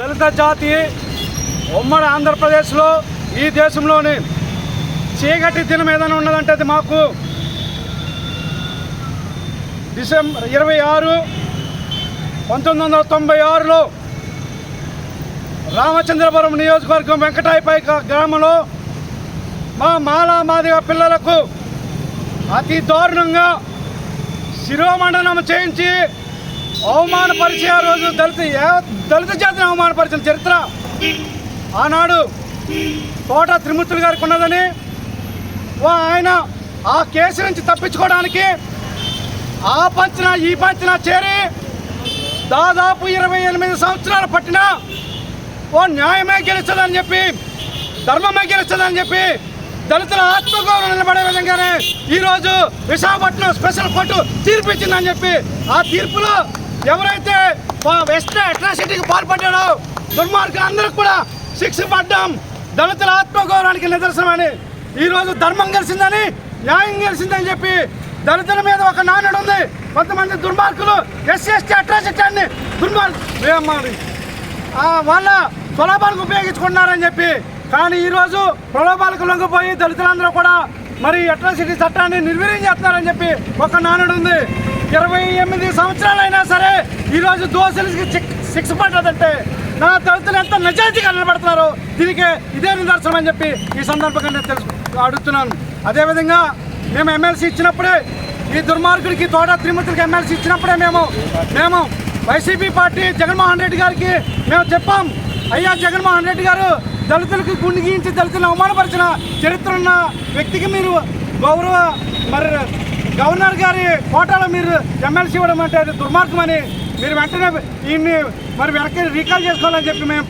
దళిత జాతి ఉమ్మడి ఆంధ్రప్రదేశ్లో ఈ దేశంలోని చీకటి దినం ఏదైనా ఉన్నదంటే అది మాకు డిసెంబర్ 26, 1996లో రామచంద్రపురం నియోజకవర్గం వెంకటాయపై గ్రామంలో మా మాలా మాదిగ పిల్లలకు అతి దారుణంగా శిరోమండనం చేయించి అవమానపరిచే ఆ రోజు దళిత జాతిని అవమానపరిచిన చరిత్ర ఆనాడు తోట త్రిమూర్తులు గారికి ఉన్నదని ఆయన ఆ కేసు నుంచి తప్పించుకోవడానికి ఆ పంచన ఈ పంచన చేరి దాదాపు 28 సంవత్సరాలు పట్టినా న్యాయమే గెలుస్తుందని చెప్పి ధర్మమే గెలుస్తుందని చెప్పి దళితుల ఆత్మగౌరవం నిలబడే విధంగానే ఈరోజు విశాఖపట్నం స్పెషల్ కోర్టు తీర్పు ఇచ్చిందని చెప్పి ఆ తీర్పులో ఎవరైతే అట్రాసిటీకి పాల్పడ్డాడో దుర్మార్గులందరికీ కూడా శిక్ష పడ్డాం. దళితుల ఆత్మగౌరవానికి నిదర్శనమని ఈరోజు ధర్మం గెలిచిందని న్యాయం గెలిచిందని చెప్పి దళితుల మీద ఒక నానుడు ఉంది. కొంతమంది దుర్మార్గులు ఎస్సీ అట్రాసిటీ వాళ్ళ స్వలాభాలకు ఉపయోగించుకుంటున్నారని చెప్పి, కానీ ఈరోజు ప్రలోభాలకు లొంగిపోయి దళితులందరూ కూడా మరి అట్రాసిటీ చట్టాన్ని నిర్వీర్యం చేస్తున్నారని చెప్పి ఒక నానుడు ఉంది. 28 సంవత్సరాలైనా సరే ఈరోజు దోషులకి శిక్ష పడ్డదంటే నా దళితులు ఎంత నిజాయితీగా నిలబడుతున్నారో దీనికి ఇదే నిదర్శనం అని చెప్పి ఈ సందర్భంగా నేను అడుగుతున్నాను. అదేవిధంగా మేము ఎమ్మెల్సీ ఇచ్చినప్పుడే ఈ దుర్మార్గుడికి తోట త్రిమూర్తులకి ఎమ్మెల్సీ ఇచ్చినప్పుడే మేము వైసీపీ పార్టీ జగన్మోహన్ రెడ్డి గారికి మేము చెప్పాం, అయ్యా జగన్మోహన్ రెడ్డి గారు దళితులకు గుండె గీయించి దళితులను అవమానపరిచిన చరిత్ర ఉన్న వ్యక్తికి మీరు గవర్నర్ గారి కోటాలో మీరు ఎమ్మెల్సీ ఇవ్వడం అంటే అది దుర్మార్గమని మీరు వెంటనే ఈయన్ని వెనక్కి రీకాల్ చేసుకోవాలని చెప్పి మేము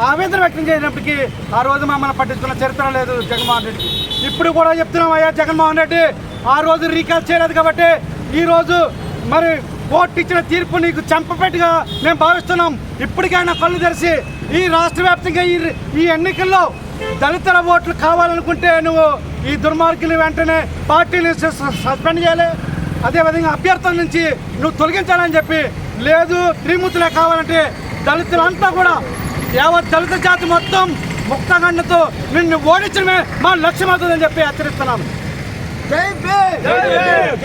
ఆవేదన వ్యక్తం చేసినప్పటికీ ఆ రోజు మమ్మల్ని పట్టించుకున్న చరిత్ర లేదు జగన్మోహన్ రెడ్డికి. ఇప్పుడు కూడా చెప్తున్నాం, అయ్యా జగన్మోహన్ రెడ్డి ఆ రోజు రీకాల్ చేయలేదు కాబట్టి ఈరోజు కోర్టు ఇచ్చిన తీర్పు నీకు చెంపపెట్టుగా మేము భావిస్తున్నాం. ఇప్పటికైనా కళ్ళు తెరిచి ఈ రాష్ట్ర వ్యాప్తంగా ఈ ఎన్నికల్లో దళితుల ఓట్లు కావాలనుకుంటే నువ్వు ఈ దుర్మార్గుని వెంటనే పార్టీని సస్పెండ్ చేయాలి, అదేవిధంగా అభ్యర్థుల నుంచి నువ్వు తొలగించాలని చెప్పి, లేదు త్రిమూర్తులే కావాలంటే దళితులంతా కూడా యావత్ దళిత జాతి మొత్తం ముక్తగండతో నిన్ను ఓడించడమే మా లక్ష్యం అవుతుందని చెప్పి హెచ్చరిస్తున్నాను. జై భీమ్.